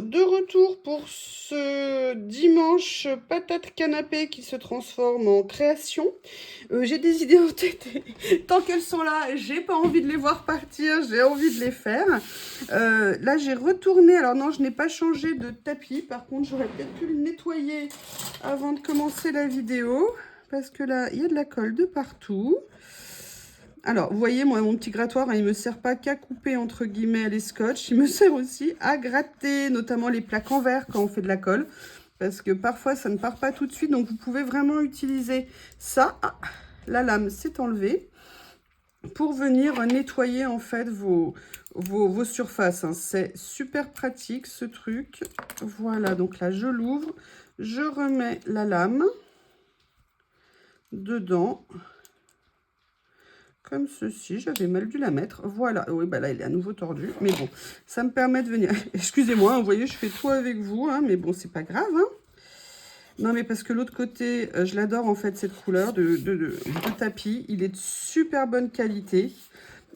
de retour pour ce dimanche patate canapé qui se transforme en création. J'ai des idées en tête et tant qu'elles sont là, j'ai pas envie de les voir partir, j'ai envie de les faire. Là, j'ai retourné, alors non, je n'ai pas changé de tapis, par contre, j'aurais peut-être pu le nettoyer avant de commencer la vidéo, parce que là, il y a de la colle de partout. Alors, vous voyez, moi, mon petit grattoir, hein, il ne me sert pas qu'à couper, entre guillemets, les scotch. Il me sert aussi à gratter, notamment les plaques en verre quand on fait de la colle. Parce que parfois, ça ne part pas tout de suite. Donc, vous pouvez vraiment utiliser ça. Ah, la lame s'est enlevée. Pour venir nettoyer, en fait, vos surfaces. Hein. C'est super pratique, ce truc. Voilà, donc là, je l'ouvre. Je remets la lame dedans. Comme ceci, j'avais mal dû la mettre. Voilà, oui, bah là, il est à nouveau tordu. Mais bon, ça me permet de venir... Excusez-moi, hein, vous voyez, je fais tout avec vous, hein, mais bon, c'est pas grave. Hein. Non, mais parce que l'autre côté, je l'adore, en fait, cette couleur de tapis. Il est de super bonne qualité.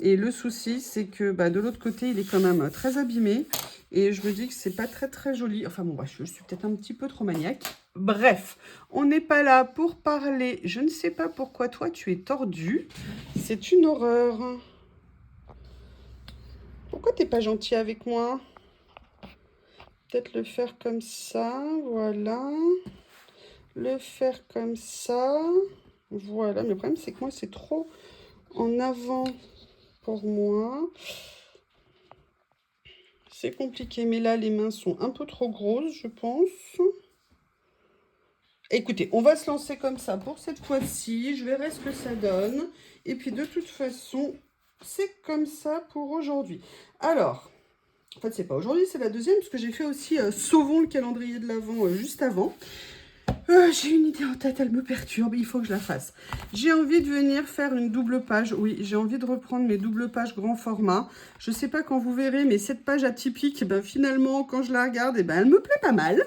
Et le souci, c'est que bah, de l'autre côté, il est quand même très abîmé. Et je me dis que c'est pas très, très joli. Enfin bon, bref, je suis peut-être un petit peu trop maniaque. Bref, on n'est pas là pour parler. Je ne sais pas pourquoi toi, tu es tordu. C'est une horreur. Pourquoi t'es pas gentil avec moi? Peut-être le faire comme ça, voilà. Le faire comme ça, voilà. Mais le problème, c'est que moi, c'est trop en avant pour moi. C'est compliqué, mais là, les mains sont un peu trop grosses, je pense. Écoutez, on va se lancer comme ça pour cette fois-ci. Je verrai ce que ça donne. Et puis, de toute façon, c'est comme ça pour aujourd'hui. Alors, en fait, c'est pas aujourd'hui, c'est la deuxième, parce que j'ai fait aussi Sauvons le calendrier de l'Avent juste avant. J'ai une idée en tête, elle me perturbe, il faut que je la fasse. J'ai envie de venir faire une double page. Oui, j'ai envie de reprendre mes doubles pages grand format. Je sais pas quand vous verrez, mais cette page atypique, ben, finalement, quand je la regarde, eh ben, elle me plaît pas mal.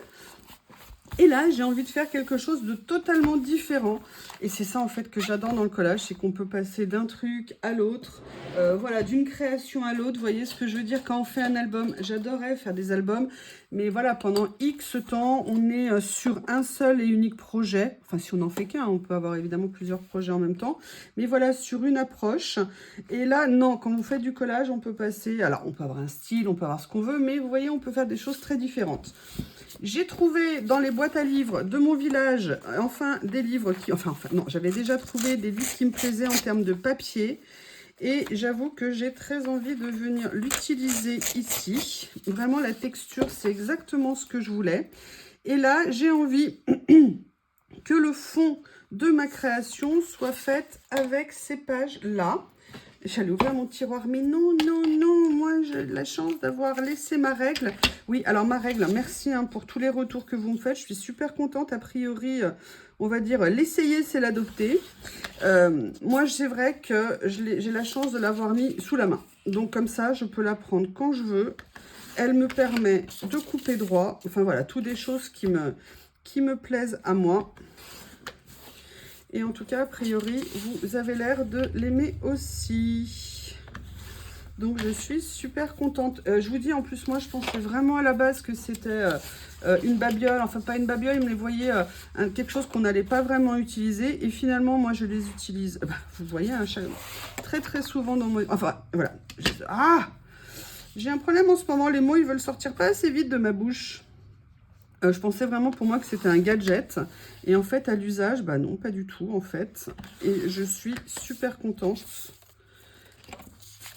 Et là, j'ai envie de faire quelque chose de totalement différent. Et c'est ça, en fait, que j'adore dans le collage, c'est qu'on peut passer d'un truc à l'autre, voilà, d'une création à l'autre. Vous voyez ce que je veux dire quand on fait un album? J'adorais faire des albums, mais voilà, pendant X temps, on est sur un seul et unique projet. Enfin, si on n'en fait qu'un, on peut avoir évidemment plusieurs projets en même temps. Mais voilà, sur une approche. Et là, non, quand vous faites du collage, on peut passer... Alors, on peut avoir un style, on peut avoir ce qu'on veut, mais vous voyez, on peut faire des choses très différentes. J'ai trouvé dans les boîtes à livres de mon village, enfin, des livres qui... Enfin, non, j'avais déjà trouvé des livres qui me plaisaient en termes de papier. Et j'avoue que j'ai très envie de venir l'utiliser ici. Vraiment, la texture, c'est exactement ce que je voulais. Et là, j'ai envie que le fond de ma création soit fait avec ces pages-là. J'allais ouvrir mon tiroir, mais non, non, non, moi j'ai la chance d'avoir laissé ma règle. Oui, alors ma règle, merci hein, pour tous les retours que vous me faites, je suis super contente, a priori, on va dire, l'essayer c'est l'adopter. Moi c'est vrai que j'ai la chance de l'avoir mis sous la main, donc comme ça je peux la prendre quand je veux. Elle me permet de couper droit, enfin voilà, toutes des choses qui me plaisent à moi. Et en tout cas, a priori, vous avez l'air de l'aimer aussi. Donc, je suis super contente. Je vous dis, en plus, moi, je pensais vraiment à la base que c'était une babiole. Enfin, pas une babiole, mais vous voyez, quelque chose qu'on n'allait pas vraiment utiliser. Et finalement, moi, je les utilise. Vous voyez, hein, très, très souvent dans mon... Enfin, voilà. J'ai un problème en ce moment. Les mots, ils veulent sortir pas assez vite de ma bouche. Je pensais vraiment pour moi que c'était un gadget. Et en fait, à l'usage, bah non, pas du tout, en fait. Et je suis super contente.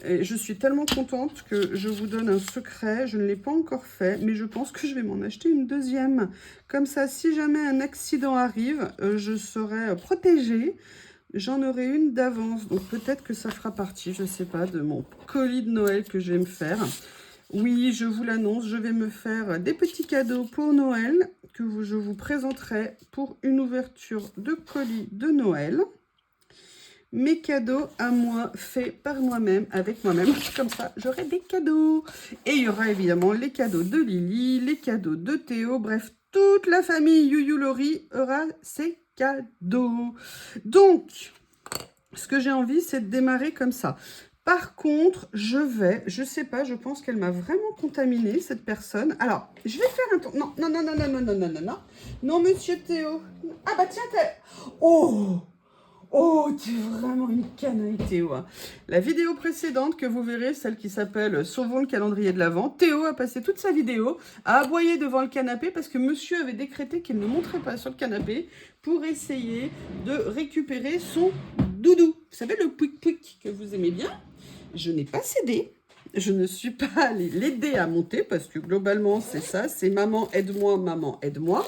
Et je suis tellement contente que je vous donne un secret. Je ne l'ai pas encore fait, mais je pense que je vais m'en acheter une deuxième. Comme ça, si jamais un accident arrive, je serai protégée. J'en aurai une d'avance. Donc peut-être que ça fera partie, je ne sais pas, de mon colis de Noël que je vais me faire. Oui, je vous l'annonce, je vais me faire des petits cadeaux pour Noël que je vous présenterai pour une ouverture de colis de Noël. Mes cadeaux à moi, faits par moi-même, avec moi-même. Comme ça, j'aurai des cadeaux. Et il y aura évidemment les cadeaux de Lily, les cadeaux de Théo. Bref, toute la famille Youyou Laurie aura ses cadeaux. Donc, ce que j'ai envie, c'est de démarrer comme ça. Par contre, je sais pas, je pense qu'elle m'a vraiment contaminée, cette personne. Alors, je vais faire un tour. Non, non, non, non, non, non, non, non, non, non. Non, monsieur Théo. Ah bah tiens, oh! Oh, tu es vraiment une canaille, Théo. Hein. La vidéo précédente que vous verrez, celle qui s'appelle Sauvons le calendrier de l'Avent, Théo a passé toute sa vidéo à aboyer devant le canapé parce que monsieur avait décrété qu'il ne monterait pas sur le canapé pour essayer de récupérer son doudou. Vous savez, le pouic-pouic que vous aimez bien. Je n'ai pas cédé. Je ne suis pas allée l'aider à monter parce que globalement, c'est ça. C'est maman, aide-moi, maman, aide-moi.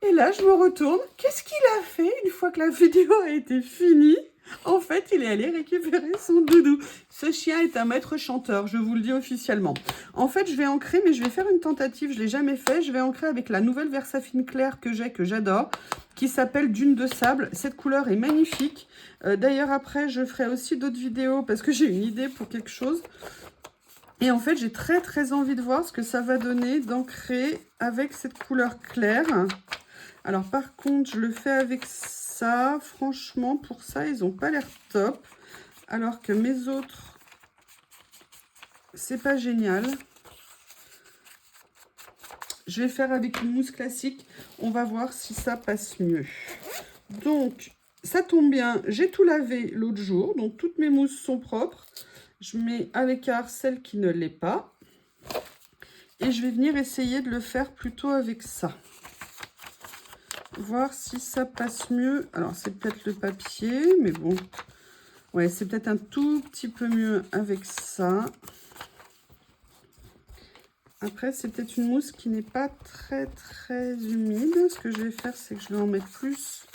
Et là, je me retourne. Qu'est-ce qu'il a fait une fois que la vidéo a été finie? En fait, il est allé récupérer son doudou. Ce chien est un maître chanteur, je vous le dis officiellement. En fait, je vais ancrer, mais je vais faire une tentative. Je ne l'ai jamais fait. Je vais ancrer avec la nouvelle Versafine claire que j'ai, que j'adore, qui s'appelle Dune de sable. Cette couleur est magnifique. D'ailleurs, après, je ferai aussi d'autres vidéos parce que j'ai une idée pour quelque chose. Et en fait, j'ai très, très envie de voir ce que ça va donner d'ancrer avec cette couleur claire. Alors, par contre, je le fais avec ça. Franchement, pour ça, ils n'ont pas l'air top. Alors que mes autres, c'est pas génial. Je vais faire avec une mousse classique. On va voir si ça passe mieux. Donc, ça tombe bien. J'ai tout lavé l'autre jour. Donc, toutes mes mousses sont propres. Je mets à l'écart celle qui ne l'est pas. Et je vais venir essayer de le faire plutôt avec ça. Voir si ça passe mieux. Alors, c'est peut-être le papier, mais bon. Ouais, c'est peut-être un tout petit peu mieux avec ça. Après, c'est peut-être une mousse qui n'est pas très, très humide. Ce que je vais faire, c'est que je vais en mettre plus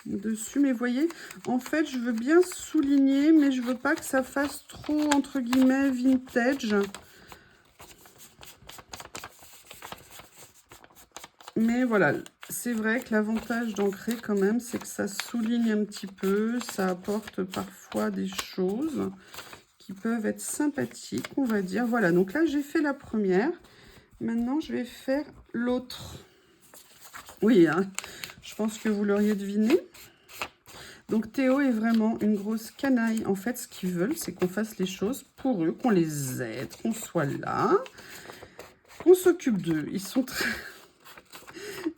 dessus. Mais vous voyez, en fait, je veux bien souligner, mais je veux pas que ça fasse trop, entre guillemets, vintage. Mais voilà, c'est vrai que l'avantage d'ancrer quand même, c'est que ça souligne un petit peu, ça apporte parfois des choses qui peuvent être sympathiques, on va dire. Voilà, donc là, j'ai fait la première. Maintenant, je vais faire l'autre. Oui, hein, je pense que vous l'auriez deviné. Donc, Théo est vraiment une grosse canaille. En fait, ce qu'ils veulent, c'est qu'on fasse les choses pour eux, qu'on les aide, qu'on soit là, qu'on s'occupe d'eux. Ils sont très...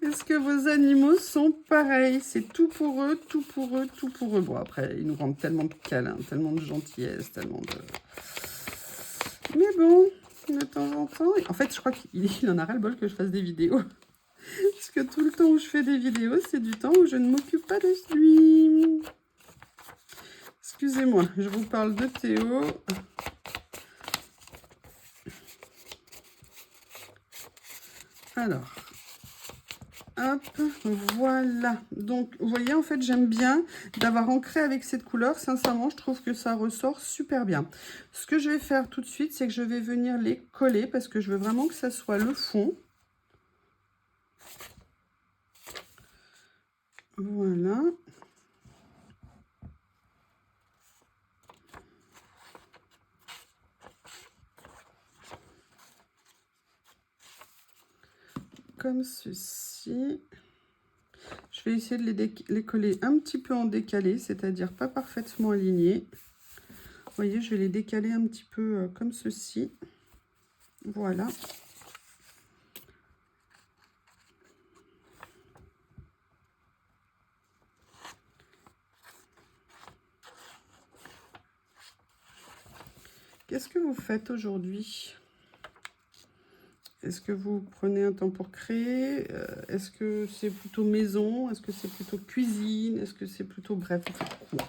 Est-ce que vos animaux sont pareils? C'est tout pour eux, tout pour eux, tout pour eux. Bon, après, ils nous rendent tellement de câlins, tellement de gentillesse, tellement de... Mais bon, de temps en temps... En fait, je crois qu'il en a ras-le-bol que je fasse des vidéos. Parce que tout le temps où je fais des vidéos, c'est du temps où je ne m'occupe pas de lui. Excusez-moi, je vous parle de Théo. Alors... Hop, voilà. Donc, vous voyez, en fait, j'aime bien d'avoir ancré avec cette couleur. Sincèrement, je trouve que ça ressort super bien. Ce que je vais faire tout de suite, c'est que je vais venir les coller parce que je veux vraiment que ça soit le fond. Voilà. Comme ceci. Je vais essayer de les coller un petit peu en décalé, c'est-à-dire pas parfaitement alignés. Vous voyez, je vais les décaler un petit peu comme ceci. Voilà. Qu'est-ce que vous faites aujourd'hui? Est-ce que vous prenez un temps pour créer? Est-ce que c'est plutôt maison? Est-ce que c'est plutôt cuisine? Est-ce que c'est plutôt... Bref, vous faites quoi?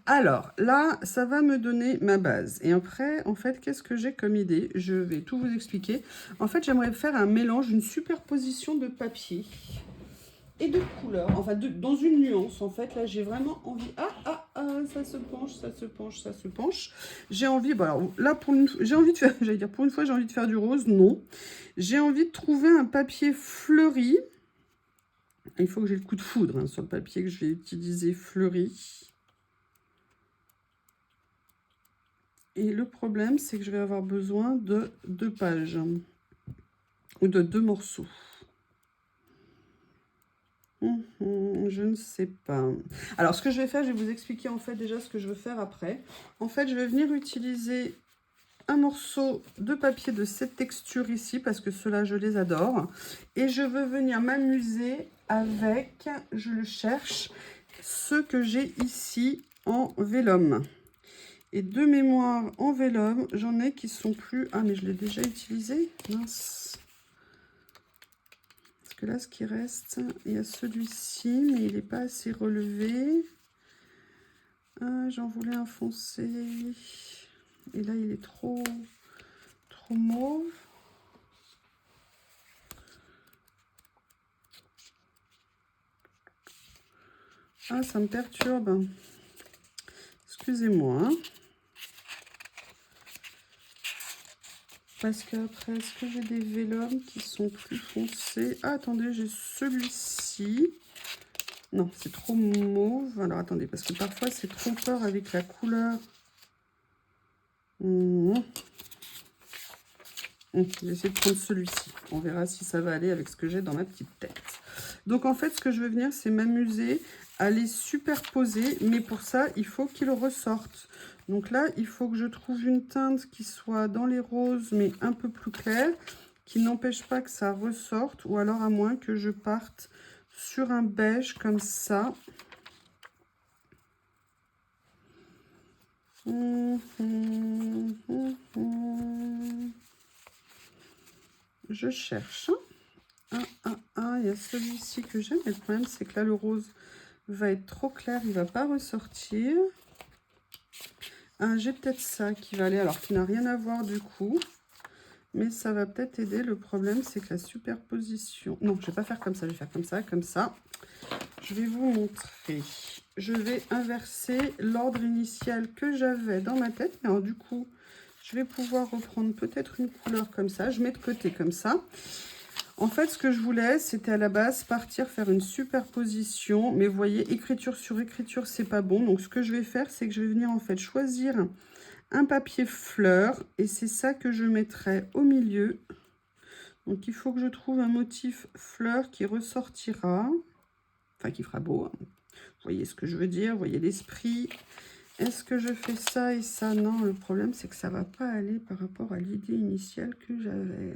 Alors, là, ça va me donner ma base. Et après, en fait, qu'est-ce que j'ai comme idée? Je vais tout vous expliquer. En fait, j'aimerais faire un mélange, une superposition de papier et de couleurs. Enfin, dans une nuance, en fait. Là, j'ai vraiment envie... ça se penche, ça se penche, ça se penche. J'ai envie... Bon, alors, là, j'ai envie de faire... J'allais dire, pour une fois, j'ai envie de faire du rose. Non. J'ai envie de trouver un papier fleuri. Il faut que j'ai le coup de foudre hein, sur le papier que je vais utiliser fleuri. Et le problème, c'est que je vais avoir besoin de 2 pages. Ou de 2 morceaux. Je ne sais pas. Alors, ce que je vais faire, je vais vous expliquer en fait déjà ce que je veux faire après. En fait, je vais venir utiliser un morceau de papier de cette texture ici, parce que ceux-là, je les adore. Et je veux venir m'amuser avec, je le cherche, ce que j'ai ici en vélum. Et de mémoire en vélum, j'en ai qui sont plus... Ah, mais je l'ai déjà utilisé. Mince. Parce que là, ce qui reste, il y a celui-ci, mais il n'est pas assez relevé. Ah, j'en voulais un foncé. Et là, il est trop mauve. Ah, ça me perturbe. Excusez-moi. Parce qu'après, est-ce que j'ai des vélums qui sont plus foncés? Ah, attendez, j'ai celui-ci. Non, c'est trop mauve. Alors, attendez, parce que parfois, c'est trompeur avec la couleur. Je vais essayer de prendre celui-ci. On verra si ça va aller avec ce que j'ai dans ma petite tête. Donc, en fait, ce que je veux venir, c'est m'amuser à les superposer. Mais pour ça, il faut qu'ils ressortent. Donc là, il faut que je trouve une teinte qui soit dans les roses, mais un peu plus claire, qui n'empêche pas que ça ressorte. Ou alors, à moins que je parte sur un beige comme ça. Je cherche. Il y a celui-ci que j'aime, mais le problème c'est que là le rose va être trop clair, il va pas ressortir. J'ai peut-être ça qui va aller, alors qui n'a rien à voir du coup, mais ça va peut-être aider. Le problème c'est que la superposition, non, je vais pas faire comme ça, je vais faire comme ça, comme ça. Je vais vous montrer. Je vais inverser l'ordre initial que j'avais dans ma tête, mais alors du coup je vais pouvoir reprendre peut-être une couleur comme ça. Je mets de côté comme ça. En fait, ce que je voulais, c'était à la base partir faire une superposition. Mais vous voyez, écriture sur écriture, c'est pas bon. Donc, ce que je vais faire, c'est que je vais venir en fait choisir un papier fleur. Et c'est ça que je mettrai au milieu. Donc, il faut que je trouve un motif fleur qui ressortira. Enfin, qui fera beau. Vous voyez ce que je veux dire? Vous voyez l'esprit? Est-ce que je fais ça et ça? Non, le problème, c'est que ça va pas aller par rapport à l'idée initiale que j'avais.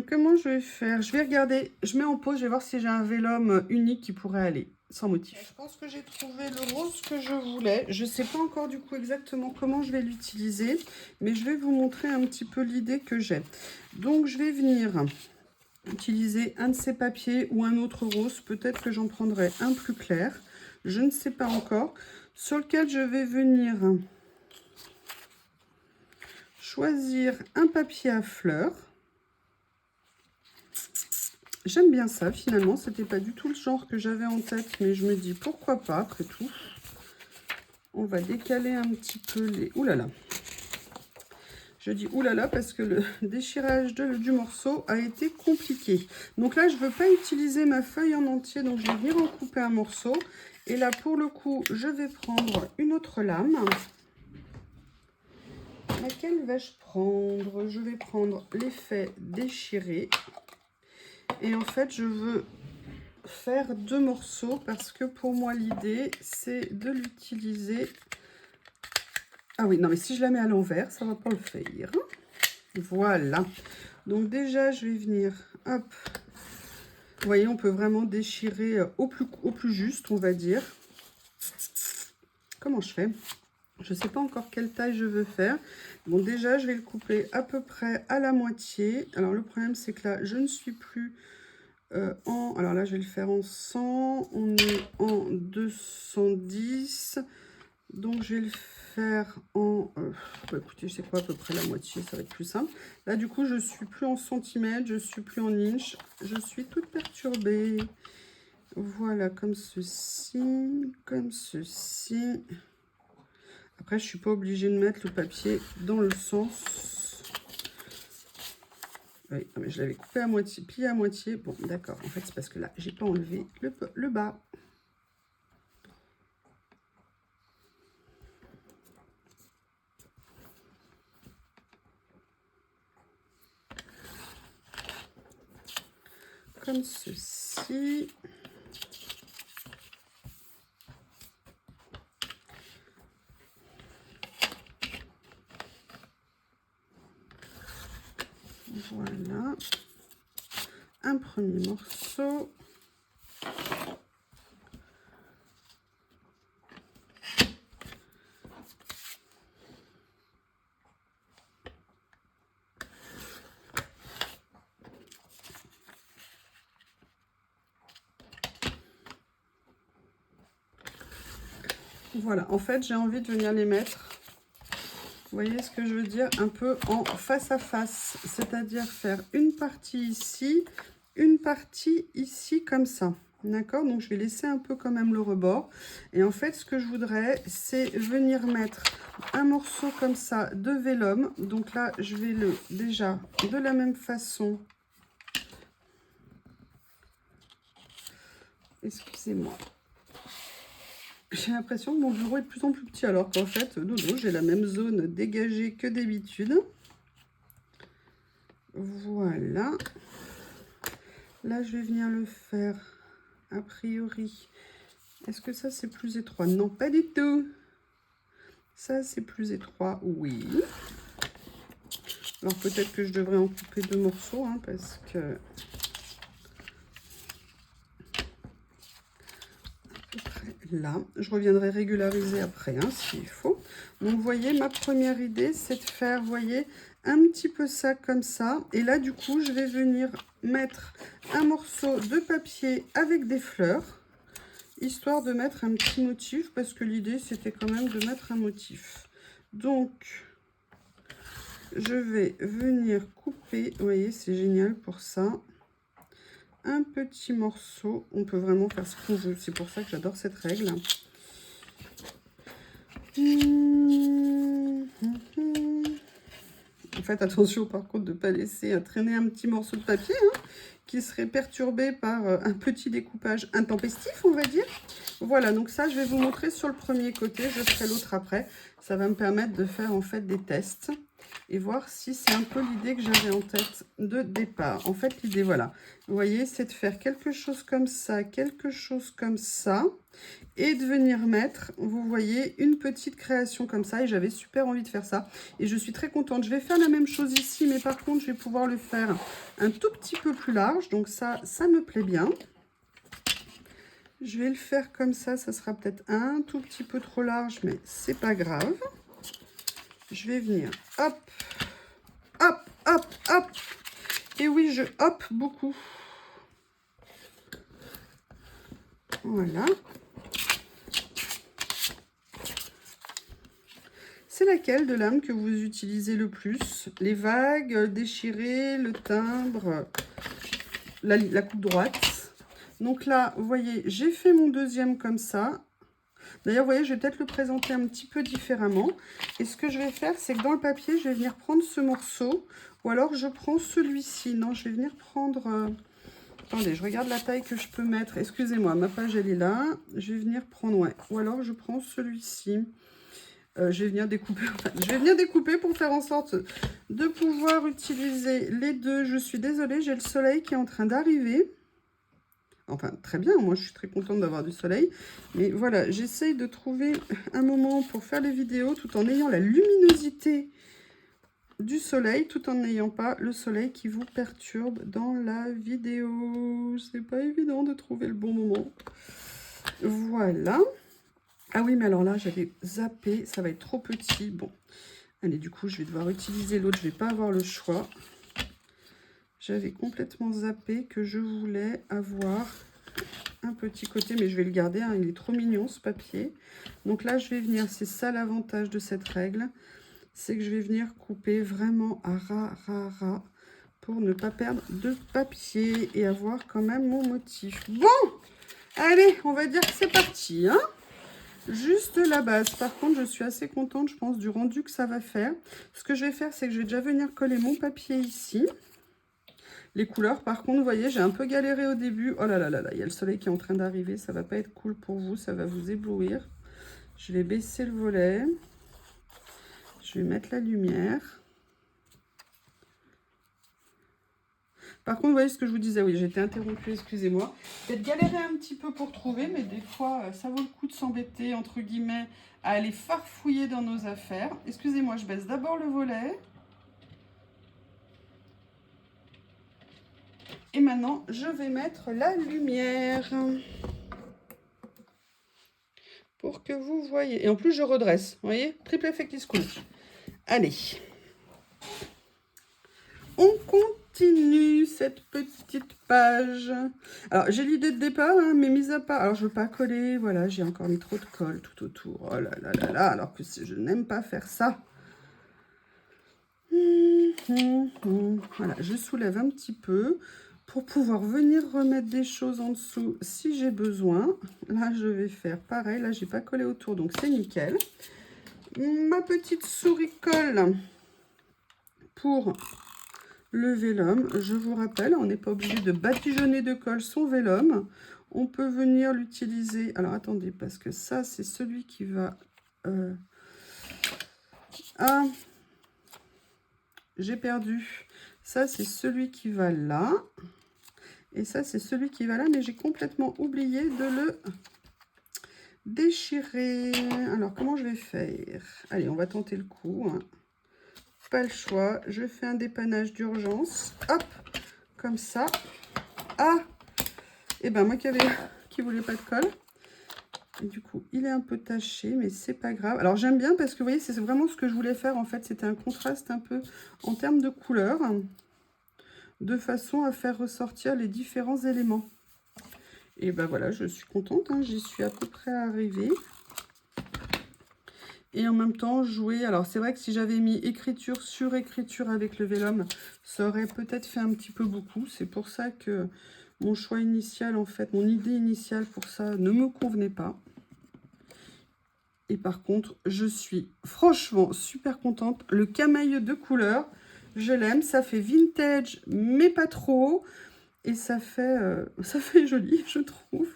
Comment je vais faire? Je vais regarder, je mets en pause, je vais voir si j'ai un vélum unique qui pourrait aller, sans motif. Je pense que j'ai trouvé le rose que je voulais. Je ne sais pas encore du coup exactement comment je vais l'utiliser, mais je vais vous montrer un petit peu l'idée que j'ai. Donc je vais venir utiliser un de ces papiers ou un autre rose. Peut-être que j'en prendrai un plus clair. Je ne sais pas encore. Sur lequel je vais venir choisir un papier à fleurs. J'aime bien ça, finalement. C'était pas du tout le genre que j'avais en tête, mais je me dis pourquoi pas, après tout. On va décaler un petit peu les... Ouh là là. Je dis ouh là là parce que le déchirage du morceau a été compliqué. Donc là, je veux pas utiliser ma feuille en entier, donc je vais venir en couper un morceau. Et là, pour le coup, je vais prendre une autre lame. Laquelle vais-je prendre? Je vais prendre l'effet déchiré. Et en fait, je veux faire deux morceaux parce que pour moi, l'idée, c'est de l'utiliser. Ah oui, non, mais si je la mets à l'envers, ça va pas le faire. Voilà. Donc déjà, je vais venir, hop. Vous voyez, on peut vraiment déchirer au plus juste, on va dire. Comment je fais? Je ne sais pas encore quelle taille je veux faire. Bon, déjà, je vais le couper à peu près à la moitié. Alors, le problème, c'est que là, je ne suis plus en... Alors là, je vais le faire en 100. On est en 210. Donc, je vais le faire en... bah, écoutez, je sais quoi, à peu près la moitié, ça va être plus simple. Là, du coup, je suis plus en centimètres, je suis plus en inch. Je suis toute perturbée. Voilà, comme ceci, comme ceci. Après, je suis pas obligée de mettre le papier dans le sens. Oui, mais je l'avais coupé à moitié, plié à moitié. Bon, d'accord. En fait, c'est parce que là, j'ai pas enlevé le bas. comme ceci. Voilà, un premier morceau. Voilà, en fait, j'ai envie de venir les mettre, vous voyez ce que je veux dire, un peu en face à face, c'est-à-dire faire une partie ici, une partie ici, comme ça. D'accord? Donc, je vais laisser un peu quand même le rebord. Et en fait, ce que je voudrais, c'est venir mettre un morceau comme ça de vélum. Donc là, je vais le, déjà, de la même façon. Excusez-moi. J'ai l'impression que mon bureau est de plus en plus petit, alors qu'en fait, non, j'ai la même zone dégagée que d'habitude. Voilà. Là, je vais venir le faire, a priori. Est-ce que ça, c'est plus étroit? Non, pas du tout. Ça, c'est plus étroit, oui. Alors, peut-être que je devrais en couper 2 morceaux, hein, parce que... Là, je reviendrai régulariser après, hein, s'il faut. Donc, vous voyez, ma première idée, c'est de faire, vous voyez, un petit peu ça comme ça. Et là, du coup, je vais venir mettre un morceau de papier avec des fleurs, histoire de mettre un petit motif, parce que l'idée, c'était quand même de mettre un motif. Donc, je vais venir couper, vous voyez, c'est génial pour ça. Un petit morceau, on peut vraiment faire ce qu'on veut, c'est pour ça que j'adore cette règle. Faites attention par contre de ne pas laisser traîner un petit morceau de papier hein, qui serait perturbé par un petit découpage intempestif, on va dire. Voilà, donc ça je vais vous montrer sur le premier côté, je ferai l'autre après. Ça va me permettre de faire en fait des tests et voir si c'est un peu l'idée que j'avais en tête de départ. En fait l'idée, voilà, vous voyez, c'est de faire quelque chose comme ça, quelque chose comme ça. Et de venir mettre, vous voyez, une petite création comme ça. Et j'avais super envie de faire ça. Et je suis très contente. Je vais faire la même chose ici, mais par contre, je vais pouvoir le faire un tout petit peu plus large. Donc ça me plaît bien. Je vais le faire comme ça. Ça sera peut-être un tout petit peu trop large, mais c'est pas grave. Je vais venir, hop, hop, hop, hop. Et oui, je hop beaucoup. Voilà. C'est laquelle de lame que vous utilisez le plus? Les vagues, déchirées, le timbre, la coupe droite. Donc là, vous voyez, j'ai fait mon deuxième comme ça. D'ailleurs, vous voyez, je vais peut-être le présenter un petit peu différemment. Et ce que je vais faire, c'est que dans le papier, je vais venir prendre ce morceau. Ou alors, je prends celui-ci. Non, je vais venir prendre... Attendez, je regarde la taille que je peux mettre. Excusez-moi, ma page, elle est là. Je vais venir prendre... Ouais. Ou alors, je prends celui-ci. Je vais venir découper, enfin, je vais venir découper pour faire en sorte de pouvoir utiliser les deux. Je suis désolée, j'ai le soleil qui est en train d'arriver. Enfin, très bien, moi je suis très contente d'avoir du soleil. Mais voilà, j'essaye de trouver un moment pour faire les vidéos tout en ayant la luminosité du soleil, tout en n'ayant pas le soleil qui vous perturbe dans la vidéo. C'est pas évident de trouver le bon moment. Voilà. Ah oui, mais alors là, j'avais zappé, ça va être trop petit. Bon, allez, du coup, je vais devoir utiliser l'autre, je vais pas avoir le choix. J'avais complètement zappé que je voulais avoir un petit côté, mais je vais le garder, hein, il est trop mignon ce papier. Donc là, je vais venir, c'est ça l'avantage de cette règle, c'est que je vais venir couper vraiment à ras, pour ne pas perdre de papier et avoir quand même mon motif. Bon, allez, on va dire que c'est parti, hein. Juste la base. Par contre, je suis assez contente, je pense, du rendu que ça va faire. Ce que je vais faire, c'est que je vais déjà venir coller mon papier ici. Les couleurs, par contre, vous voyez, j'ai un peu galéré au début. Oh là là là là, il y a le soleil qui est en train d'arriver. Ça va pas être cool pour vous, ça va vous éblouir. Je vais baisser le volet. Je vais mettre la lumière. Par contre, vous voyez ce que je vous disais, oui, j'ai été interrompue, excusez-moi. Peut-être galérer un petit peu pour trouver, mais des fois, ça vaut le coup de s'embêter, entre guillemets, à aller farfouiller dans nos affaires. Excusez-moi, je baisse d'abord le volet. Et maintenant, je vais mettre la lumière. Pour que vous voyez. Et en plus, je redresse. Vous voyez? Triple effet qui se couche. Allez. On continue cette petite page. Alors, j'ai l'idée de départ, hein, mais mis à part... Alors, je ne veux pas coller. Voilà, j'ai encore mis trop de colle tout autour. Oh là là là là. Alors que je n'aime pas faire ça. Voilà, je soulève un petit peu pour pouvoir venir remettre des choses en dessous si j'ai besoin. Là, je vais faire pareil. Là, j'ai pas collé autour, donc c'est nickel. Ma petite souris colle pour le vélum. Je vous rappelle, on n'est pas obligé de badigeonner de colle son vélum. On peut venir l'utiliser. Alors, attendez, parce que ça, c'est celui qui va... Ah, j'ai perdu. Ça, c'est celui qui va là. Et ça, c'est celui qui va là, mais j'ai complètement oublié de le déchirer. Alors, comment je vais faire? Allez, on va tenter le coup. Hein. Pas le choix. Je fais un dépannage d'urgence. Hop, comme ça. Ah, et ben moi qui voulais pas de colle. Et du coup, il est un peu taché, mais c'est pas grave. Alors, j'aime bien parce que, vous voyez, c'est vraiment ce que je voulais faire. En fait, c'était un contraste un peu en termes de couleur, de façon à faire ressortir les différents éléments. Et ben voilà, je suis contente, hein, j'y suis à peu près arrivée. Et en même temps, jouer. Alors, c'est vrai que si j'avais mis écriture sur écriture avec le vélum, ça aurait peut-être fait un petit peu beaucoup. C'est pour ça que mon choix initial, en fait, mon idée initiale pour ça ne me convenait pas. Et par contre, je suis franchement super contente. Le camail de couleur, je l'aime. Ça fait vintage, mais pas trop. Et ça fait joli, je trouve.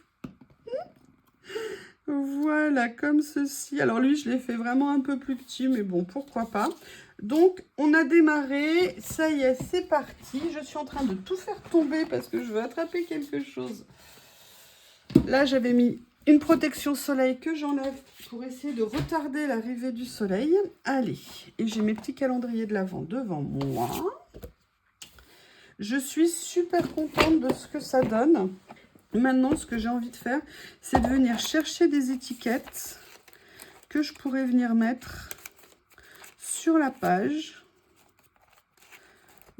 Voilà, comme ceci. Alors lui, je l'ai fait vraiment un peu plus petit, mais bon, pourquoi pas. Donc, on a démarré. Ça y est, c'est parti. Je suis en train de tout faire tomber parce que je veux attraper quelque chose. Là, j'avais mis une protection soleil que j'enlève pour essayer de retarder l'arrivée du soleil. Allez, et j'ai mes petits calendriers de l'Avent devant moi. Je suis super contente de ce que ça donne. Maintenant, ce que j'ai envie de faire, c'est de venir chercher des étiquettes que je pourrais venir mettre sur la page.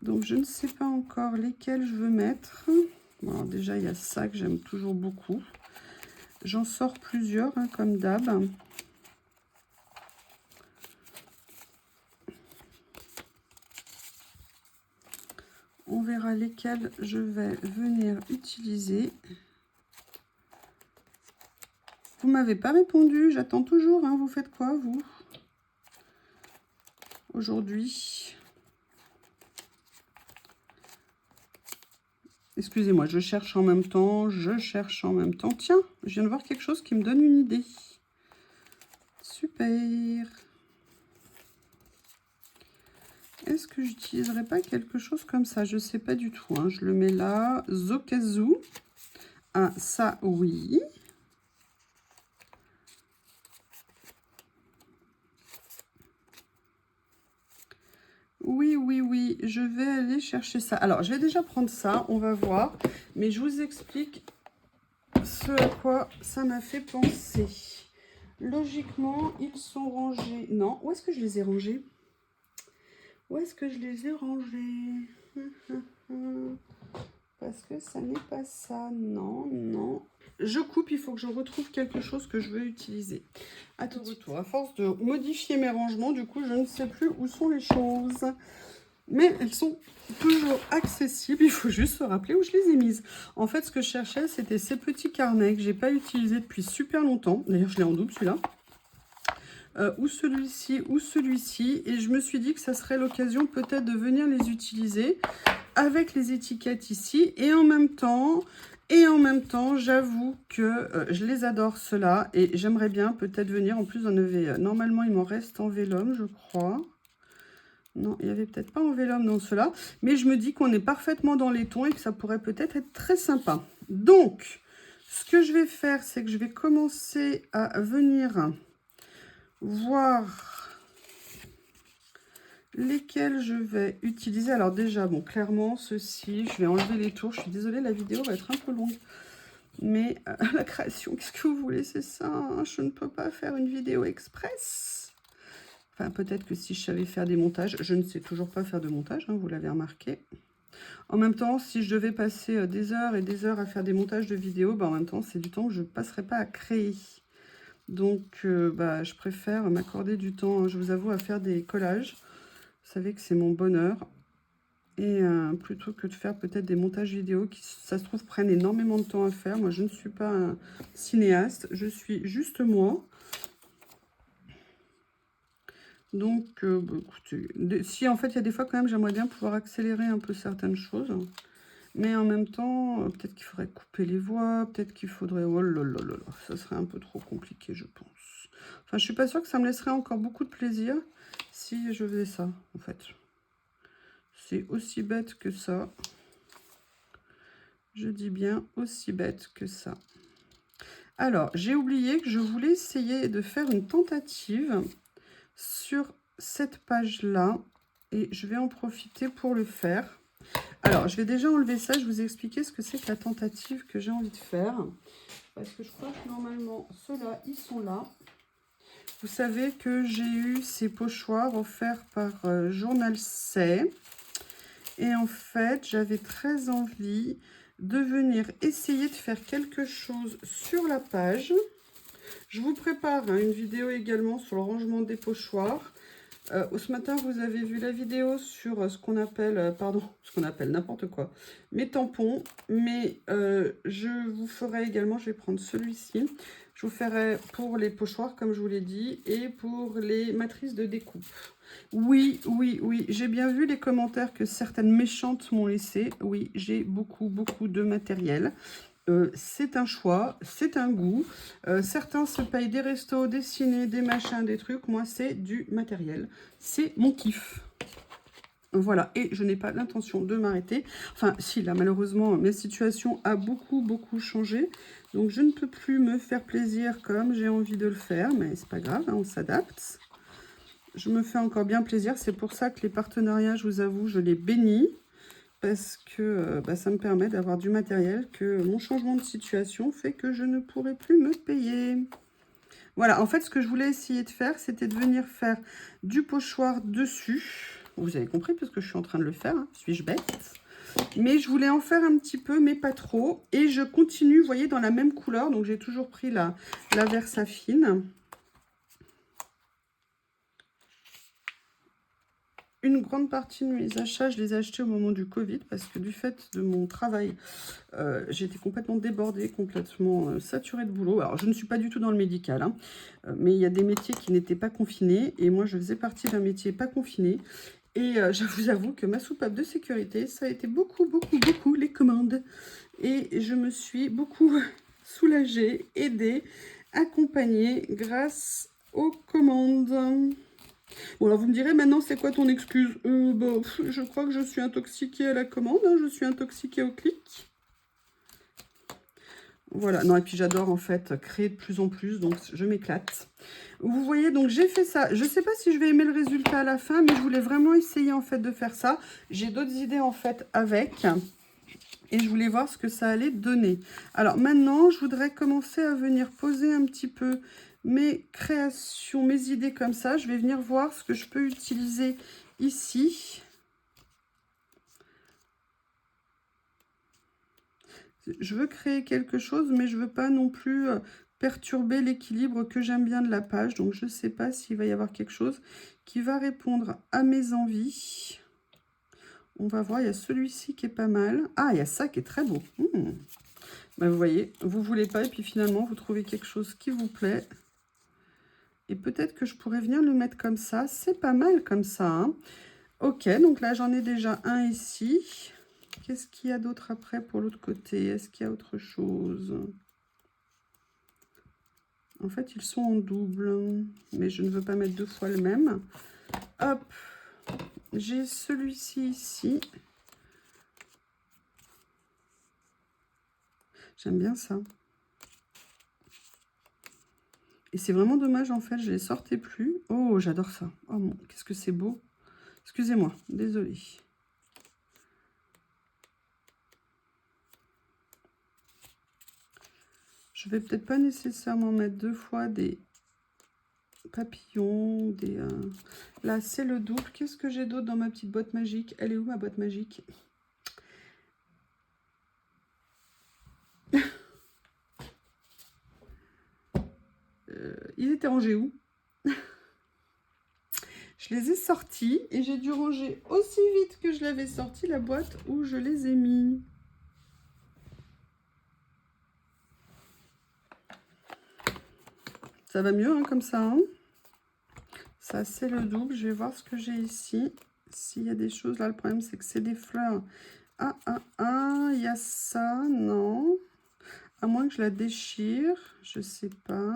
Donc, je ne sais pas encore lesquelles je veux mettre. Bon, alors déjà, il y a ça que j'aime toujours beaucoup. J'en sors plusieurs, hein, comme d'hab. On verra lesquelles je vais venir utiliser. Vous m'avez pas répondu, j'attends toujours. Hein. Vous faites quoi, vous, aujourd'hui? Excusez-moi, je cherche en même temps, Tiens, je viens de voir quelque chose qui me donne une idée. Super. Est-ce que j'utiliserai pas quelque chose comme ça? Je sais pas du tout. Hein. Je le mets là. Zokazu. Ah, ça, oui. Oui, je vais aller chercher ça. Alors, je vais déjà prendre ça, on va voir. Mais je vous explique ce à quoi ça m'a fait penser. Logiquement, ils sont rangés. Non, où est-ce que je les ai rangés? Où est-ce que je les ai rangés? Parce que ça n'est pas ça. Non. Je coupe, il faut que je retrouve quelque chose que je veux utiliser. À tout de suite. À force de modifier mes rangements, du coup, je ne sais plus où sont les choses. Mais elles sont toujours accessibles. Il faut juste se rappeler où je les ai mises. En fait, ce que je cherchais, c'était ces petits carnets que je n'ai pas utilisés depuis super longtemps. D'ailleurs, je l'ai en double, celui-là. Ou celui-ci, ou celui-ci. Et je me suis dit que ça serait l'occasion peut-être de venir les utiliser avec les étiquettes ici. Et en même temps, j'avoue que je les adore ceux-là. Et j'aimerais bien peut-être venir. En plus, normalement, il m'en reste en vélum, je crois. Non, il n'y avait peut-être pas en vélum dans cela. Mais je me dis qu'on est parfaitement dans les tons et que ça pourrait peut-être être très sympa. Donc, ce que je vais faire, c'est que je vais commencer à venir voir lesquels je vais utiliser. Alors déjà, bon, clairement, ceci, je vais enlever les tours. Je suis désolée, la vidéo va être un peu longue. Mais la création, qu'est-ce que vous voulez, c'est ça, hein, je ne peux pas faire une vidéo express. Enfin, peut-être que si je savais faire des montages, je ne sais toujours pas faire de montage, hein, vous l'avez remarqué. En même temps, si je devais passer des heures et des heures à faire des montages de vidéos, bah, en même temps, c'est du temps que je ne passerai pas à créer. Donc, je préfère m'accorder du temps, hein, je vous avoue, à faire des collages. Vous savez que c'est mon bonheur. Et plutôt que de faire peut-être des montages vidéo qui, ça se trouve, prennent énormément de temps à faire. Moi, je ne suis pas un cinéaste, je suis juste moi. Donc, écoutez, si en fait, il y a des fois quand même, j'aimerais bien pouvoir accélérer un peu certaines choses. Mais en même temps, peut-être qu'il faudrait couper les voix, peut-être qu'il faudrait... Oh là là là là, ça serait un peu trop compliqué, je pense. Enfin, je suis pas sûre que ça me laisserait encore beaucoup de plaisir si je faisais ça, en fait. C'est aussi bête que ça. Je dis bien aussi bête que ça. Alors, j'ai oublié que je voulais essayer de faire une tentative sur cette page-là. Et je vais en profiter pour le faire. Alors, je vais déjà enlever ça. Je vais vous expliquer ce que c'est que la tentative que j'ai envie de faire. Parce que je crois que normalement, ceux-là, ils sont là. Vous savez que j'ai eu ces pochoirs offerts par Journal C. Et en fait, j'avais très envie de venir essayer de faire quelque chose sur la page. Je vous prépare une vidéo également sur le rangement des pochoirs. Ce matin, vous avez vu la vidéo sur ce qu'on appelle, n'importe quoi, mes tampons. Mais je vous ferai également, je vais prendre celui-ci. Je vous ferai pour les pochoirs, comme je vous l'ai dit, et pour les matrices de découpe. Oui, oui, oui, j'ai bien vu les commentaires que certaines méchantes m'ont laissé. Oui, j'ai beaucoup de matériel. C'est un choix, c'est un goût. Certains se payent des restos, des ciné, des machins, des trucs. Moi, c'est du matériel. C'est mon kiff. Voilà, et je n'ai pas l'intention de m'arrêter. Enfin, si, là, malheureusement, ma situation a beaucoup changé. Donc, je ne peux plus me faire plaisir comme j'ai envie de le faire. Mais c'est pas grave, hein, on s'adapte. Je me fais encore bien plaisir. C'est pour ça que les partenariats, je vous avoue, je les bénis. Parce que ça me permet d'avoir du matériel que mon changement de situation fait que je ne pourrai plus me payer. Voilà, en fait, ce que je voulais essayer de faire, c'était de venir faire du pochoir dessus. Vous avez compris, parce que je suis en train de le faire, hein. Suis-je bête? Mais je voulais en faire un petit peu, mais pas trop. Et je continue, vous voyez, dans la même couleur. Donc, j'ai toujours pris la Versafine. Une grande partie de mes achats, je les ai achetés au moment du Covid parce que du fait de mon travail, j'étais complètement débordée, complètement saturée de boulot. Alors, je ne suis pas du tout dans le médical, hein, mais il y a des métiers qui n'étaient pas confinés et moi, je faisais partie d'un métier pas confiné. Et je vous avoue que ma soupape de sécurité, ça a été beaucoup les commandes. Et je me suis beaucoup soulagée, aidée, accompagnée grâce aux commandes. Bon, alors vous me direz, maintenant, c'est quoi ton excuse? Je crois que je suis intoxiquée à la commande, hein, je suis intoxiquée au clic. Voilà, non, et puis j'adore, en fait, créer de plus en plus, donc je m'éclate. Vous voyez, donc j'ai fait ça. Je ne sais pas si je vais aimer le résultat à la fin, mais je voulais vraiment essayer, en fait, de faire ça. J'ai d'autres idées, en fait, avec, et je voulais voir ce que ça allait donner. Alors, maintenant, je voudrais commencer à venir poser un petit peu mes créations, mes idées comme ça. Je vais venir voir ce que je peux utiliser ici. Je veux créer quelque chose, mais je ne veux pas non plus perturber l'équilibre que j'aime bien de la page. Donc, je ne sais pas s'il va y avoir quelque chose qui va répondre à mes envies. On va voir, il y a celui-ci qui est pas mal. Ah, il y a ça qui est très beau. Ben, vous voyez, vous ne voulez pas et puis finalement, vous trouvez quelque chose qui vous plaît. Et peut-être que je pourrais venir le mettre comme ça. C'est pas mal comme ça, hein. Ok, donc là, j'en ai déjà un ici. Qu'est-ce qu'il y a d'autre après pour l'autre côté? Est-ce qu'il y a autre chose? En fait, ils sont en double. Mais je ne veux pas mettre deux fois le même. Hop. j'ai celui-ci ici. J'aime bien ça. Et c'est vraiment dommage, en fait, je les sortais plus. Oh, j'adore ça. Oh, mon, qu'est-ce que c'est beau. Excusez-moi, désolée. Je vais peut-être pas nécessairement mettre 2 fois des papillons, des... Là, c'est le double. Qu'est-ce que j'ai d'autre dans ma petite boîte magique? Elle est où, ma boîte magique? Il était rangé où? Je les ai sortis et j'ai dû ranger aussi vite que je l'avais sorti la boîte où je les ai mis. Ça va mieux hein, comme ça. Hein, ça, c'est le double. Je vais voir ce que j'ai ici. S'il y a des choses, là, le problème, c'est que c'est des fleurs. Il y a ça, non. À moins que je la déchire, je sais pas.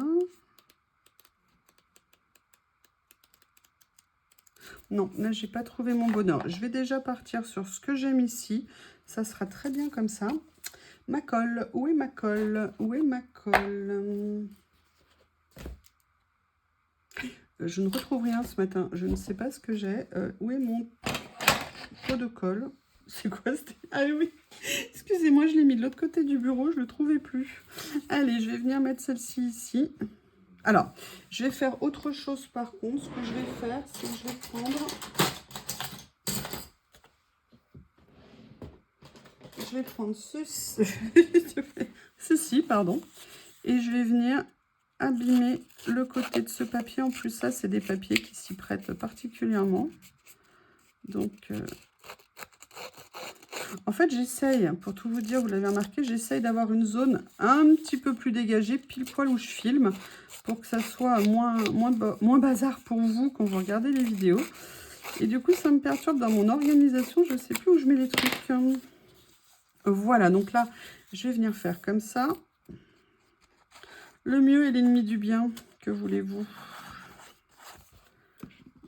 Non, là, j'ai pas trouvé mon bonheur. Je vais déjà partir sur ce que j'aime ici. Ça sera très bien comme ça. Ma colle, où est ma colle? Où est ma colle? Je ne retrouve rien ce matin. Je ne sais pas ce que j'ai. Où est mon pot de colle? C'est quoi? Ah oui, excusez-moi, je l'ai mis de l'autre côté du bureau. Je ne le trouvais plus. Allez, je vais venir mettre celle-ci ici. Alors, je vais faire autre chose par contre. Ce que je vais faire, c'est que je vais prendre... Je vais prendre ceci, pardon. Et je vais venir abîmer le côté de ce papier. En plus, ça, c'est des papiers qui s'y prêtent particulièrement. Donc, en fait, j'essaye, pour tout vous dire, vous l'avez remarqué, j'essaye d'avoir une zone un petit peu plus dégagée, pile poil où je filme, pour que ça soit moins bazar pour vous quand vous regardez les vidéos. Et du coup, ça me perturbe dans mon organisation. Je ne sais plus où je mets les trucs. Voilà, donc là, je vais venir faire comme ça. Le mieux est l'ennemi du bien, que voulez-vous?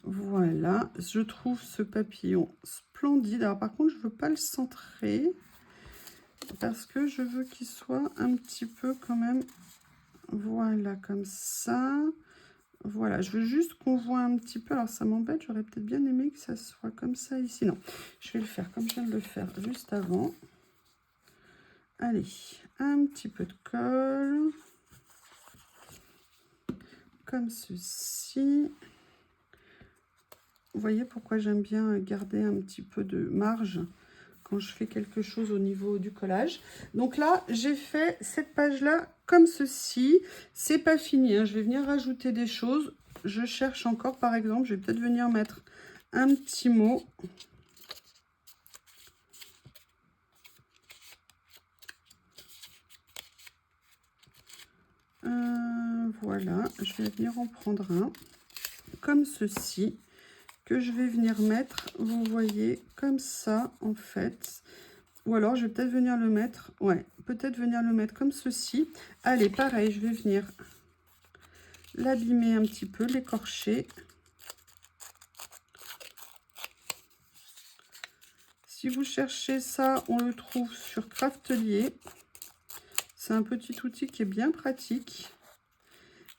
Voilà, je trouve ce papillon splendide. Alors par contre, je ne veux pas le centrer parce que je veux qu'il soit un petit peu quand même, voilà, comme ça. Voilà, je veux juste qu'on voit un petit peu. Alors ça m'embête, j'aurais peut-être bien aimé que ça soit comme ça ici. Non, je vais le faire comme je viens de le faire juste avant. Allez, un petit peu de colle. Comme ceci. Vous voyez pourquoi j'aime bien garder un petit peu de marge quand je fais quelque chose au niveau du collage. Donc là, j'ai fait cette page-là comme ceci. C'est pas fini, hein. Je vais venir rajouter des choses. Je cherche encore, par exemple, je vais peut-être venir mettre un petit mot. Voilà, je vais venir en prendre un comme ceci, que je vais venir mettre, vous voyez, comme ça, en fait. Ou alors, je vais peut-être venir le mettre, ouais, peut-être venir le mettre comme ceci. Allez, pareil, je vais venir l'abîmer un petit peu, l'écorcher. Si vous cherchez ça, on le trouve sur Craftelier. C'est un petit outil qui est bien pratique.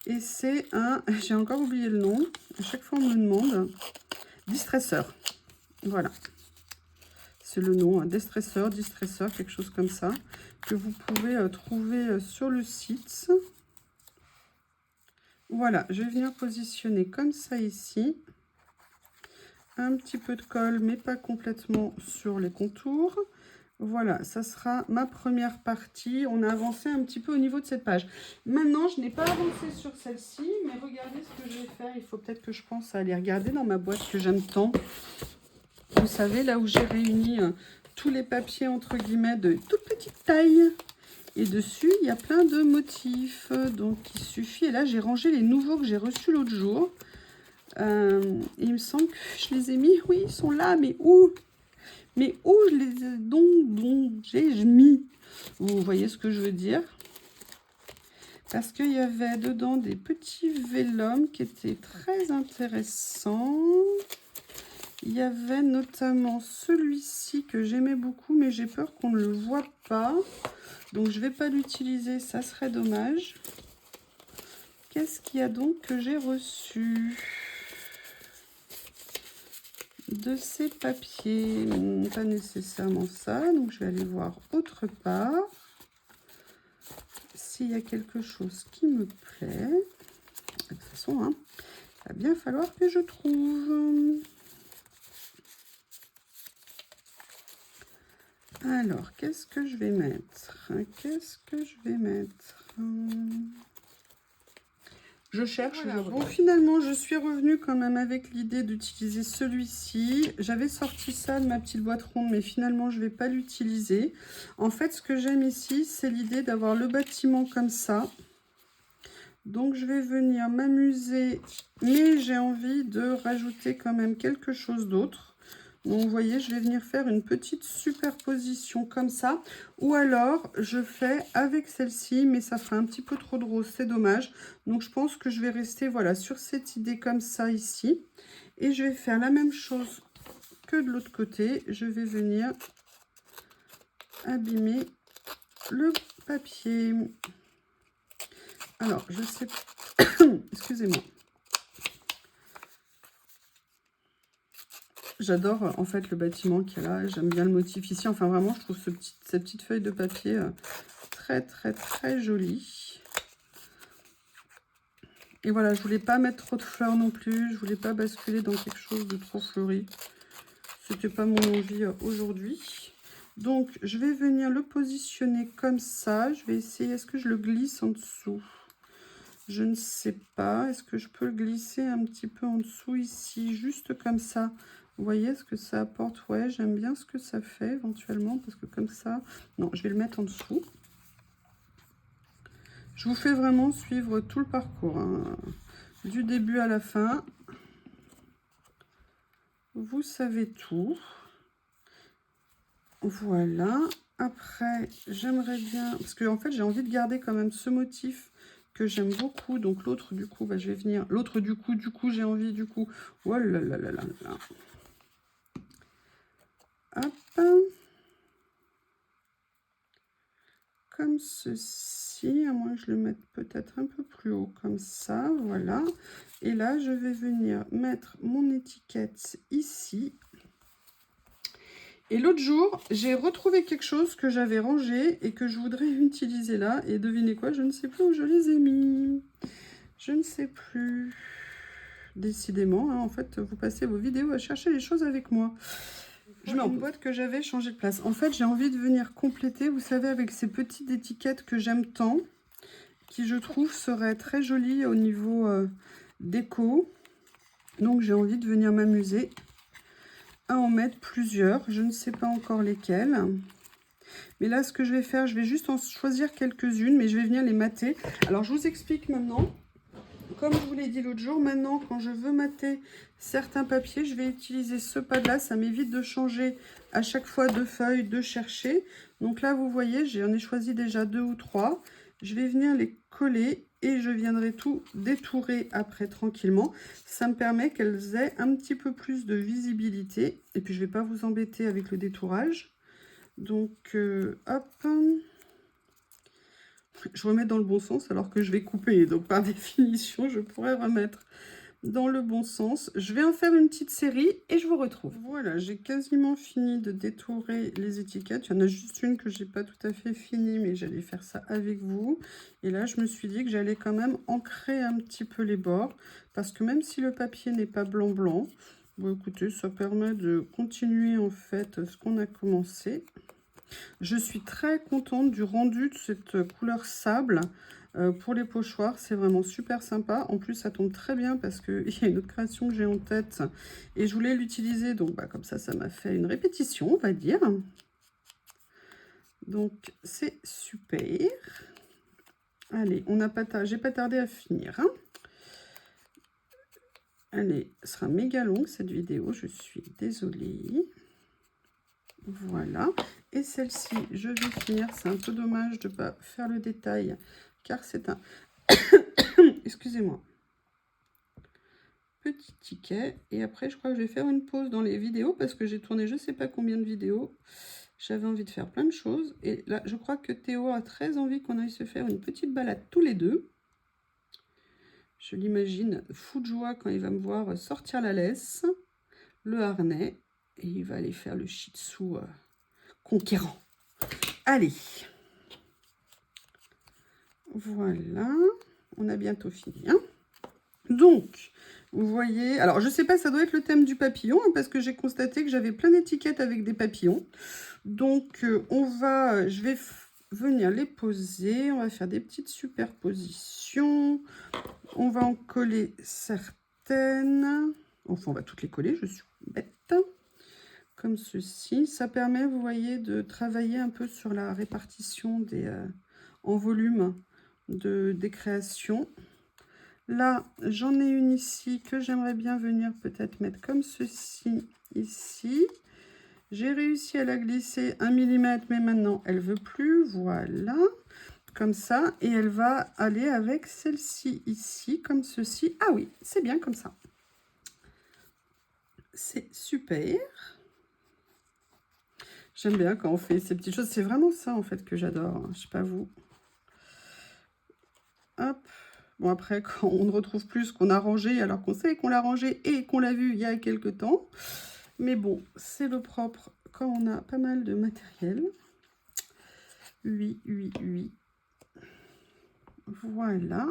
Et c'est un, j'ai encore oublié le nom, à chaque fois on me demande, distresseur. Voilà. C'est le nom, un distresseur, quelque chose comme ça, que vous pouvez trouver sur le site. Voilà, je vais venir positionner comme ça ici. Un petit peu de colle, mais pas complètement sur les contours. Voilà, ça sera ma première partie. On a avancé un petit peu au niveau de cette page. Maintenant, je n'ai pas avancé sur celle-ci, mais regardez ce que je vais faire. Il faut peut-être que je pense à aller regarder dans ma boîte que j'aime tant. Vous savez, là où j'ai réuni tous les papiers, entre guillemets, de toute petite taille. Et dessus, il y a plein de motifs. Donc, il suffit. Et là, j'ai rangé les nouveaux que j'ai reçus l'autre jour. Il me semble que je les ai mis. Oui, ils sont là, mais où? Mais où je les ai donc j'ai mis? Vous voyez ce que je veux dire? Parce qu'il y avait dedans des petits vélums qui étaient très intéressants. Il y avait notamment celui-ci que j'aimais beaucoup, mais j'ai peur qu'on ne le voit pas. Donc, je ne vais pas l'utiliser, ça serait dommage. Qu'est-ce qu'il y a donc que j'ai reçu de ces papiers? Pas nécessairement ça, donc je vais aller voir autre part. S'il y a quelque chose qui me plaît. De toute façon, hein, il va bien falloir que je trouve. Alors, qu'est-ce que je vais mettre? Qu'est-ce que je vais mettre? Je cherche. Voilà. Bon, finalement, je suis revenue quand même avec l'idée d'utiliser celui-ci. J'avais sorti ça de ma petite boîte ronde, mais finalement, je ne vais pas l'utiliser. En fait, ce que j'aime ici, c'est l'idée d'avoir le bâtiment comme ça. Donc, je vais venir m'amuser, mais j'ai envie de rajouter quand même quelque chose d'autre. Donc, vous voyez, je vais venir faire une petite superposition comme ça. Ou alors, je fais avec celle-ci, mais ça fera un petit peu trop de rose, c'est dommage. Donc, je pense que je vais rester, voilà, sur cette idée comme ça ici. Et je vais faire la même chose que de l'autre côté. Je vais venir abîmer le papier. Alors, je sais pas... Excusez-moi. J'adore en fait le bâtiment qu'il y a là, j'aime bien le motif ici, enfin vraiment je trouve cette petite feuille de papier très jolie. Et voilà, je voulais pas mettre trop de fleurs non plus, je voulais pas basculer dans quelque chose de trop fleuri. C'était pas mon envie aujourd'hui. Donc je vais venir le positionner comme ça, je vais essayer, est-ce que je le glisse en dessous? Je ne sais pas, est-ce que je peux le glisser un petit peu en dessous ici, juste comme ça? Vous voyez ce que ça apporte? Ouais, j'aime bien ce que ça fait éventuellement, parce que comme ça... Non, je vais le mettre en dessous. Je vous fais vraiment suivre tout le parcours, hein, du début à la fin. Vous savez tout. Voilà. Après, j'aimerais bien... Parce que en fait, j'ai envie de garder quand même ce motif que j'aime beaucoup. Donc l'autre, du coup, bah, je vais venir... L'autre, du coup, j'ai envie, du coup... Oh là là là là là. Hop. Comme ceci, à moins que je le mette peut-être un peu plus haut, comme ça, voilà. Et là, je vais venir mettre mon étiquette ici. Et l'autre jour, j'ai retrouvé quelque chose que j'avais rangé et que je voudrais utiliser là. Et devinez quoi, je ne sais plus où je les ai mis. Je ne sais plus. Décidément, hein, en fait, vous passez vos vidéos à chercher les choses avec moi. Je mets une boîte que j'avais changé de place. En fait, j'ai envie de venir compléter, vous savez, avec ces petites étiquettes que j'aime tant, qui, je trouve, seraient très jolies au niveau déco. Donc, j'ai envie de venir m'amuser à en mettre plusieurs. Je ne sais pas encore lesquelles. Mais là, ce que je vais faire, je vais juste en choisir quelques-unes, mais je vais venir les mater. Alors, je vous explique maintenant. Comme je vous l'ai dit l'autre jour, maintenant, quand je veux mater certains papiers, je vais utiliser ce pad-là. Ça m'évite de changer à chaque fois de feuilles, de chercher. Donc là, vous voyez, j'en ai choisi déjà 2 ou 3. Je vais venir les coller et je viendrai tout détourer après tranquillement. Ça me permet qu'elles aient un petit peu plus de visibilité. Et puis, je ne vais pas vous embêter avec le détourage. Donc, hop... Je remets dans le bon sens alors que je vais couper. Donc, par définition, je pourrais remettre dans le bon sens. Je vais en faire une petite série et je vous retrouve. Voilà, j'ai quasiment fini de détourer les étiquettes. Il y en a juste une que j'ai pas tout à fait fini, mais j'allais faire ça avec vous. Et là, je me suis dit que j'allais quand même ancrer un petit peu les bords. Parce que même si le papier n'est pas blanc-blanc, bon, écoutez, ça permet de continuer en fait ce qu'on a commencé. Je suis très contente du rendu de cette couleur sable pour les pochoirs. C'est vraiment super sympa. En plus, ça tombe très bien parce qu'il y a une autre création que j'ai en tête et je voulais l'utiliser. Donc, bah, comme ça m'a fait une répétition, on va dire. Donc, c'est super. Allez, j'ai pas tardé à finir. Hein. Allez, ce sera méga long cette vidéo, je suis désolée. Voilà, et celle-ci, je vais finir. C'est un peu dommage de ne pas faire le détail, car c'est un... Excusez-moi. petit ticket. Et après, je crois que je vais faire une pause dans les vidéos parce que j'ai tourné je ne sais pas combien de vidéos. J'avais envie de faire plein de choses. Et là, je crois que Théo a très envie qu'on aille se faire une petite balade tous les deux. Je l'imagine fou de joie quand il va me voir sortir la laisse, le harnais. Et il va aller faire le shih tzu conquérant. Allez. Voilà. On a bientôt fini. Hein. Donc, vous voyez... Alors, je ne sais pas, ça doit être le thème du papillon, hein, parce que j'ai constaté que j'avais plein d'étiquettes avec des papillons. Donc, je vais venir les poser. On va faire des petites superpositions. On va en coller certaines. Enfin, on va toutes les coller, je suis bête. Comme ceci. Ça permet, vous voyez, de travailler un peu sur la répartition en volume des créations. Là, j'en ai une ici que j'aimerais bien venir peut-être mettre comme ceci ici. J'ai réussi à la glisser 1 mm, mais maintenant, elle ne veut plus. Voilà, comme ça. Et elle va aller avec celle-ci ici, comme ceci. Ah oui, c'est bien comme ça. C'est super. J'aime bien quand on fait ces petites choses. C'est vraiment ça, en fait, que j'adore. Je sais pas vous. Hop. Bon, après, quand on ne retrouve plus ce qu'on a rangé, alors qu'on sait qu'on l'a rangé et qu'on l'a vu il y a quelques temps. Mais bon, c'est le propre quand on a pas mal de matériel. Oui. Voilà.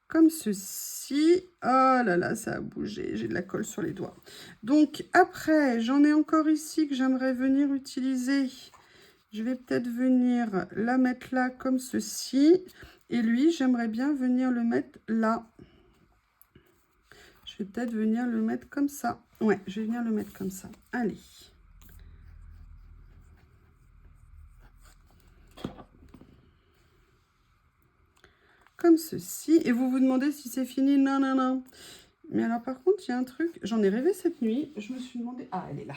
Comme ceci. Oh là là, ça a bougé. J'ai de la colle sur les doigts. Donc, après, j'en ai encore ici que j'aimerais venir utiliser. Je vais peut-être venir la mettre là comme ceci. Et lui, j'aimerais bien venir le mettre là. Je vais peut-être venir le mettre comme ça. Ouais, je vais venir le mettre comme ça. Allez. Comme ceci. Et vous vous demandez si c'est fini. Non, non, non. Mais alors, par contre, il y a un truc. J'en ai rêvé cette nuit. Je me suis demandé... Ah, elle est là.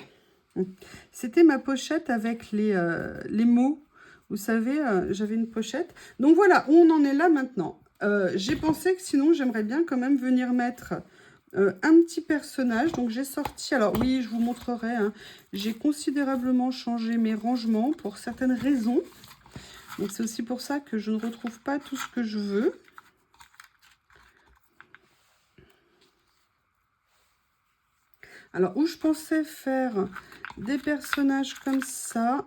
C'était ma pochette avec les mots. Vous savez, j'avais une pochette. Donc voilà, on en est là maintenant. J'ai pensé que sinon, j'aimerais bien quand même venir mettre un petit personnage. Donc j'ai sorti, alors oui, je vous montrerai, hein, j'ai considérablement changé mes rangements pour certaines raisons. Donc c'est aussi pour ça que je ne retrouve pas tout ce que je veux. Alors, où je pensais faire des personnages comme ça...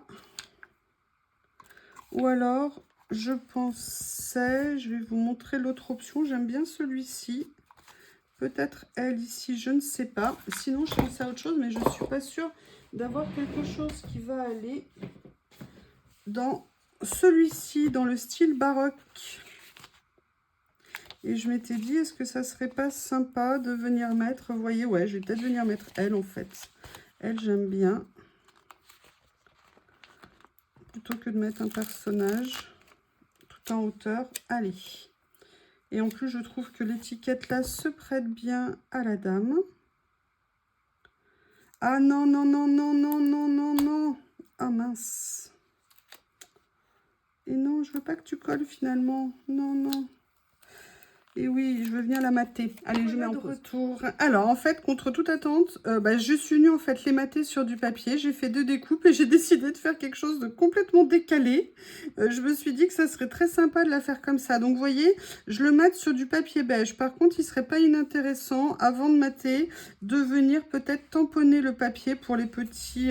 Ou alors, je pensais, je vais vous montrer l'autre option. J'aime bien celui-ci. Peut-être elle ici, je ne sais pas. Sinon, je pensais à autre chose, mais je ne suis pas sûre d'avoir quelque chose qui va aller dans celui-ci, dans le style baroque. Et je m'étais dit, est-ce que ça serait pas sympa de venir mettre, vous voyez, ouais, je vais peut-être venir mettre elle, en fait. Elle, j'aime bien. Plutôt que de mettre un personnage en hauteur. Allez. Et en plus, je trouve que l'étiquette là se prête bien à la dame. Ah non, non, non, non, non, non, non, non. Ah mince. Et non, je veux pas que tu colles finalement. Non, non. Et oui, je veux venir la mater. Allez, je mets en retour. Alors, en fait, contre toute attente, je suis venue en fait les mater sur du papier. J'ai fait 2 découpes et j'ai décidé de faire quelque chose de complètement décalé. Je me suis dit que ça serait très sympa de la faire comme ça. Donc, vous voyez, je le mate sur du papier beige. Par contre, il serait pas inintéressant, avant de mater, de venir peut-être tamponner le papier pour les petits...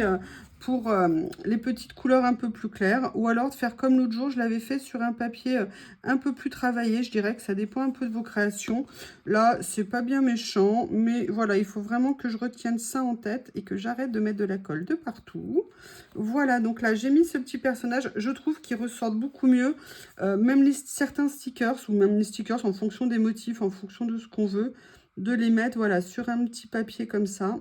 les petites couleurs un peu plus claires, ou alors de faire comme l'autre jour, je l'avais fait sur un papier un peu plus travaillé. Je dirais que ça dépend un peu de vos créations. Là, c'est pas bien méchant, mais voilà, il faut vraiment que je retienne ça en tête et que j'arrête de mettre de la colle de partout. Voilà, donc là, j'ai mis ce petit personnage. Je trouve qu'il ressort beaucoup mieux, même certains stickers, ou même les stickers en fonction des motifs, en fonction de ce qu'on veut, de les mettre, voilà, sur un petit papier comme ça.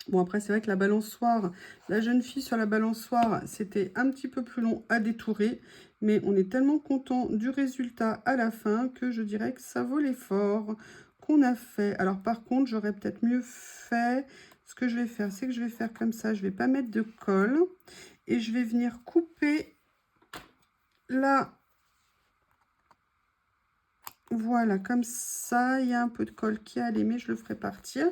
Bon, après, c'est vrai que la balançoire, la jeune fille sur la balançoire, c'était un petit peu plus long à détourer. Mais on est tellement content du résultat à la fin que je dirais que ça vaut l'effort qu'on a fait. Alors, par contre, j'aurais peut-être mieux fait. Ce que je vais faire, c'est que je vais faire comme ça. Je ne vais pas mettre de colle. Et je vais venir couper là Voilà, comme ça, il y a un peu de colle qui est allé, mais je le ferai partir.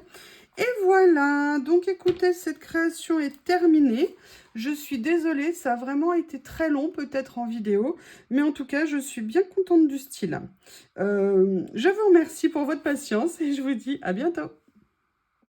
Et voilà, donc écoutez, cette création est terminée. Je suis désolée, ça a vraiment été très long peut-être en vidéo, mais en tout cas, je suis bien contente du style. Je vous remercie pour votre patience et je vous dis à bientôt.